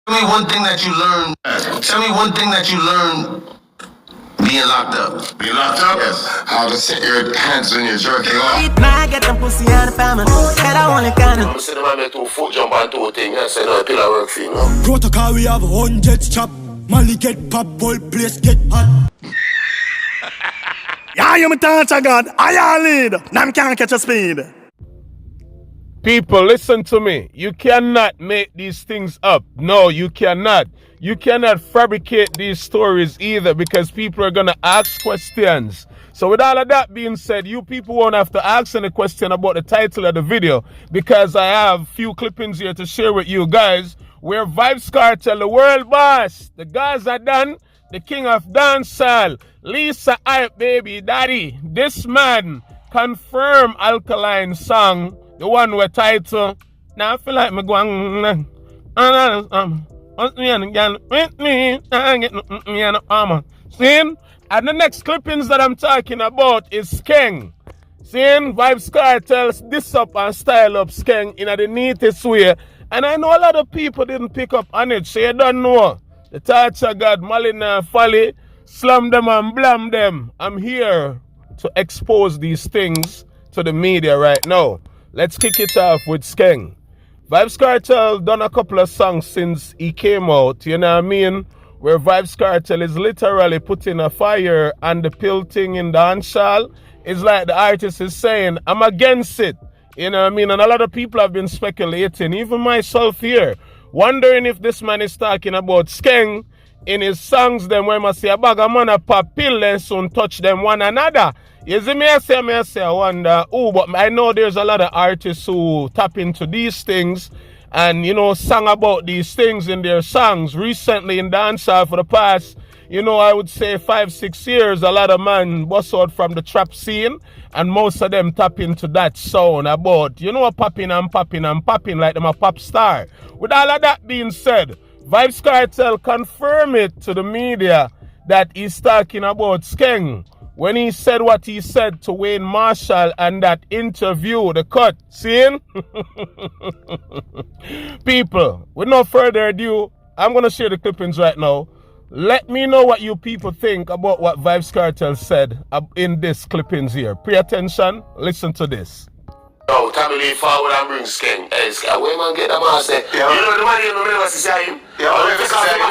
Tell me one thing that you learned. Tell me one thing that you learned being locked up. Being locked up? Yes. How to set your hands when you're jerking off. Nah, get them pussy out of family. Said I only can. I'm sitting there, make 2 foot jump on 2 things. I said, no, pillar work for you, no? Protocol, we have 100 chop. Molly get pop, whole place get hot. Yeah, you me touch a god. I lead. Now can't catch a speed. People, listen to me. You cannot make these things up. No, you cannot. You cannot fabricate these stories either, because people are going to ask questions. So with all of that being said, you people won't have to ask any question about the title of the video, because I have a few clippings here to share with you guys where Vybz Kartel, the world boss, the guys are done, the king of dancehall, Lisa Hype Baby Daddy, this man confirm Alkaline song, the one with title, now I feel like me going, seeing? And the next clippings that I'm talking about is Skeng. Seeing Vybz Kartel diss up and style up Skeng in the neatest way. And I know a lot of people didn't pick up on it, so you don't know. The touch of God, Malina, Folly, slam them and blam them. I'm here to expose these things to the media right now. Let's kick it off with Skeng. Vybz Kartel done a couple of songs since he came out, you know what I mean? Where Vybz Kartel is literally putting a fire on the pill thing in dancehall. It's like the artist is saying, I'm against it. You know what I mean? And a lot of people have been speculating, even myself here, wondering if this man is talking about Skeng in his songs, then when I say a bag of man a pop pill and soon touch them one another. You see me, I say, I wonder, but I know there's a lot of artists who tap into these things and, you know, sang about these things in their songs. Recently in dancehall for the past, you know, I would say 5-6 years, a lot of man bust out from the trap scene, and most of them tap into that sound about, you know, popping and popping and popping like them a pop star. With all of that being said, Vybz Kartel confirmed it to the media that he's talking about Skeng when he said what he said to Wayne Marshall and that interview, the cut. Seeing? People, with no further ado, I'm going to share the clippings right now. Let me know what you people think about what Vybz Kartel said in this clippings here. Pay attention, listen to this. No, Tommy leave forward and bring Skeng. Hey, Skeng, where man get the man say? Yeah. You know the man here, no never see him. Yeah, I never see him.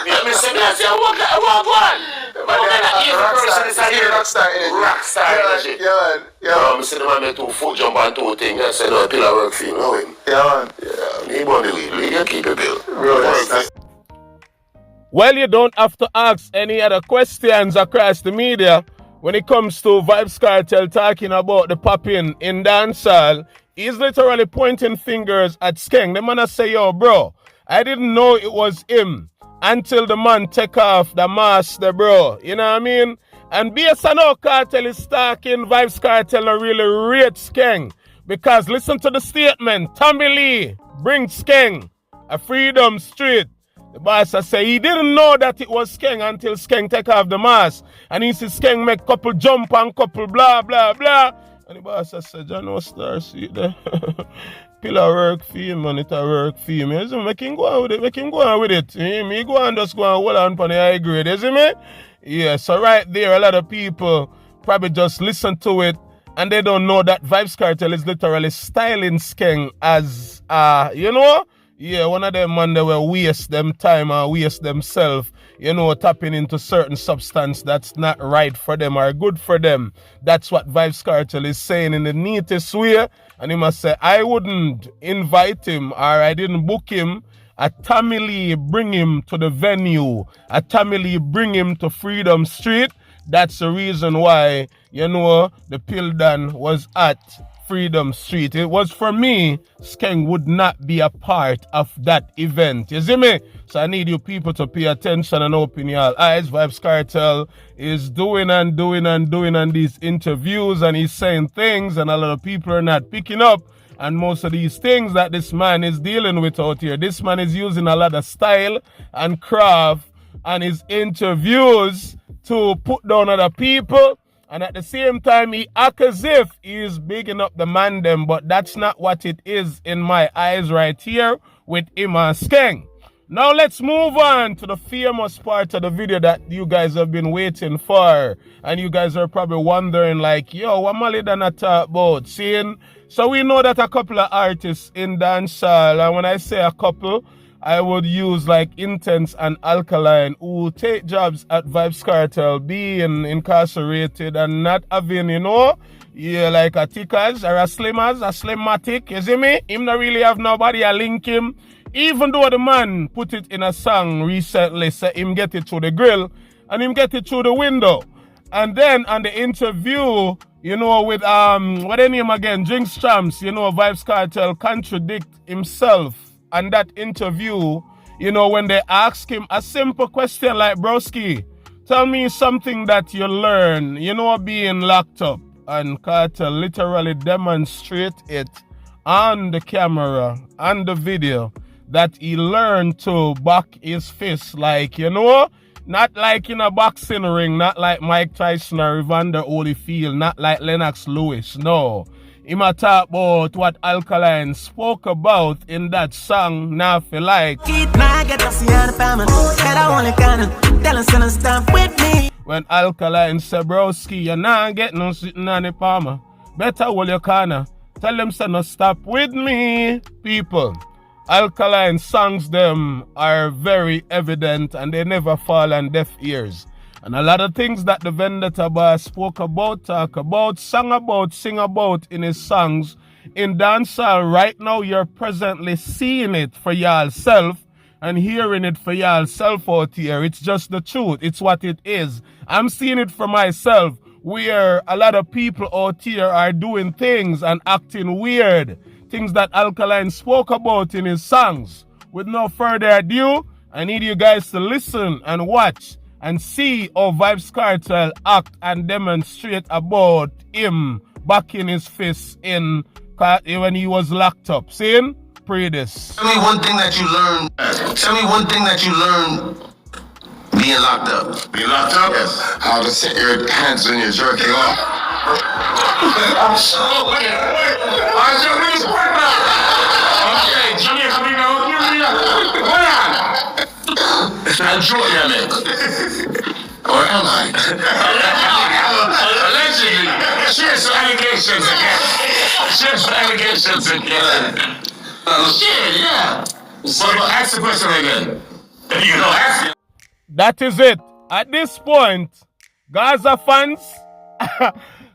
Yeah, me say me, I say, what one? Rockstar energy. Yeah. I'm saying the man make 2 foot jump on 2 things. I say, no, pillar work for you, know him. Yeah, man. Yeah, he won't believe. You keep it, Bill. Well, you don't have to ask any other questions across the media when it comes to Vybz Kartel talking about the popping in dancehall. He's literally pointing fingers at Skeng. The man say, yo, bro, I didn't know it was him until the man take off the mask, the bro. You know what I mean? And based on how Kartel is talking, Vybz Kartel really rate Skeng. Because listen to the statement. Tommy Lee bring Skeng a Freedom Street. The boss say he didn't know that it was Skeng until Skeng take off the mask. And he see Skeng make couple jump and couple blah, blah, blah. And the boss say, John, no star, see there. Pillar work for him, man, it a work for him. You see, make him go on with it, Me go on, just go and hold on for the high grade, you see me? Yeah, so right there, a lot of people probably just listen to it and they don't know that Vybz Kartel is literally styling Skeng as, you know? Yeah, one of them man, they will waste them time and waste themselves, you know, tapping into certain substance that's not right for them or good for them. That's what Vybz Kartel is saying in the neatest way. And he must say, I wouldn't invite him or I didn't book him. A Tommy Lee bring him to the venue. A Tommy Lee bring him to Freedom Street. That's the reason why, you know, the pill dan was at Freedom Street. It was for me, Skeng would not be a part of that event. You see me? So I need you people to pay attention and open your eyes. Vybz Kartel is doing these interviews and he's saying things and a lot of people are not picking up. And most of these things that this man is dealing with out here, this man is using a lot of style and craft and his interviews to put down other people. And at the same time, he act as if he is bigging up the man them, but that's not what it is in my eyes right here with him and Skeng. Now let's move on to the famous part of the video that you guys have been waiting for. And you guys are probably wondering like, yo, what Mali done a talk about? Seeing? So we know that a couple of artists in dancehall, and when I say a couple, I would use like Intense and Alkaline, who take jobs at Vybz Kartel, being incarcerated and not having, you know, yeah, like a tickers or a slimmers, a slimmatic, you see me? Him not really have nobody a link him. Even though the man put it in a song recently, say him get it through the grill and him get it through the window. And then on the interview, you know, with what their name again, Jinx Champs, you know, Vybz Kartel contradict himself. And that interview, you know, when they ask him a simple question like, broski, tell me something that you learn, you know, being locked up. And Kartel literally demonstrate it on the camera, on the video, that he learned to back his fist, like, you know, not like in a boxing ring, not like Mike Tyson or Evander Holyfield, not like Lennox Lewis, no. Him a talk about what Alkaline spoke about in that song, Now Feel Like. When Alkaline said, broski, you not get no sitting on the palmer. Better hold your corner. Tell them to no stop with me, people. Alkaline songs them are very evident and they never fall on deaf ears. And a lot of things that the Vendetta boss spoke about, talk about, sang about, sing about in his songs, in dancehall right now you're presently seeing it for yourself and hearing it for yourself out here. It's just the truth. It's what it is. I'm seeing it for myself where a lot of people out here are doing things and acting weird. Things that Alkaline spoke about in his songs. With no further ado, I need you guys to listen and watch and see how Vybz Kartel act and demonstrate about him backing his fist in when he was locked up. Seeing? Pray this. Tell me one thing that you learned. Tell me one thing that you learned being locked up. Being locked up? Yes. How to set your hands when you're jerking off. I'm so weird. How's your wrist work now? Okay, Junior, come here. Hold on. I'm Junior, man. Or am I? Allegedly. Cheers for allegations again. Cheers for allegations again. Shit, yeah. So ask the question again. You know, ask it. That is it. At this point, Gaza fans,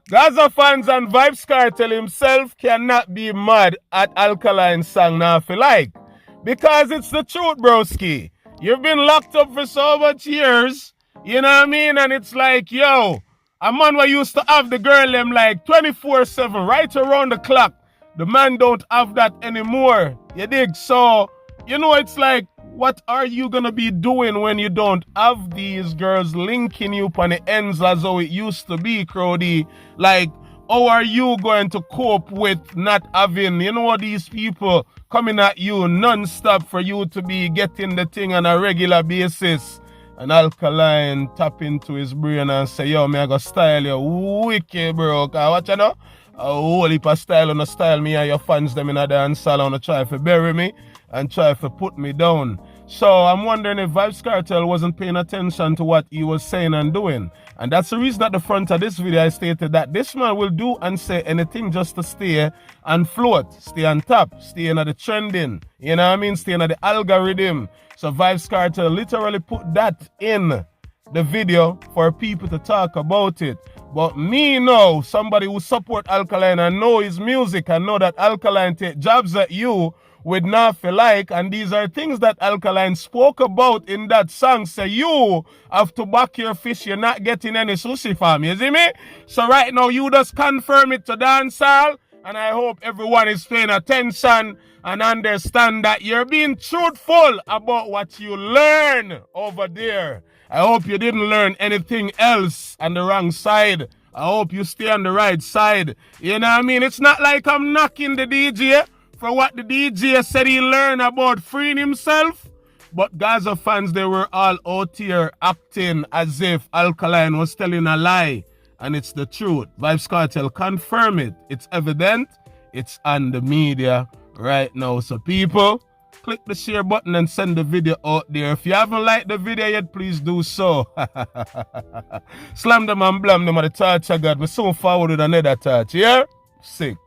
Gaza fans and Vybz Kartel himself cannot be mad at Alkaline's song Now Feel Like. Because it's the truth, broski. You've been locked up for so much years, you know what I mean? And it's like, yo, a man who used to have the girl them like 24/7, right around the clock. The man don't have that anymore. You dig? So, you know, it's like, what are you gonna be doing when you don't have these girls linking you on the ends as though it used to be, Crowdy? Like, how are you going to cope with not having, you know, these people coming at you non-stop for you to be getting the thing on a regular basis? And Alkaline tap into his brain and say, yo, me I go style you wicked, bro. Cause what you know? A whole heap of style on the style me and your fans them in a dance salon to try to bury me and try to put me down. So I'm wondering if Vybz Kartel wasn't paying attention to what he was saying and doing. And that's the reason at the front of this video I stated that this man will do and say anything just to stay and float, stay on top, stay in the trending, you know what I mean, stay in the algorithm. So Vybz Kartel literally put that in the video for people to talk about it. But me know, somebody who support Alkaline and know his music and know that Alkaline take jabs at you with Now Feel Like, and these are things that Alkaline spoke about in that song. Say you have to back your fish, you're not getting any sushi fam, you see me? So right now you just confirm it to dancehall, and I hope everyone is paying attention and understand that you're being truthful about what you learn over there. I hope you didn't learn anything else on the wrong side. I hope you stay on the right side. You know what I mean? It's not like I'm knocking the DJ for what the DJ said he learned about freeing himself. But Gaza fans, they were all out here acting as if Alkaline was telling a lie. And it's the truth. Vybz Kartel confirm it. It's evident. It's on the media right now. So people, click the share button and send the video out there. If you haven't liked the video yet, please do so. Slam them and blam them at the touch of God. We soon forward with another touch, yeah? Sick.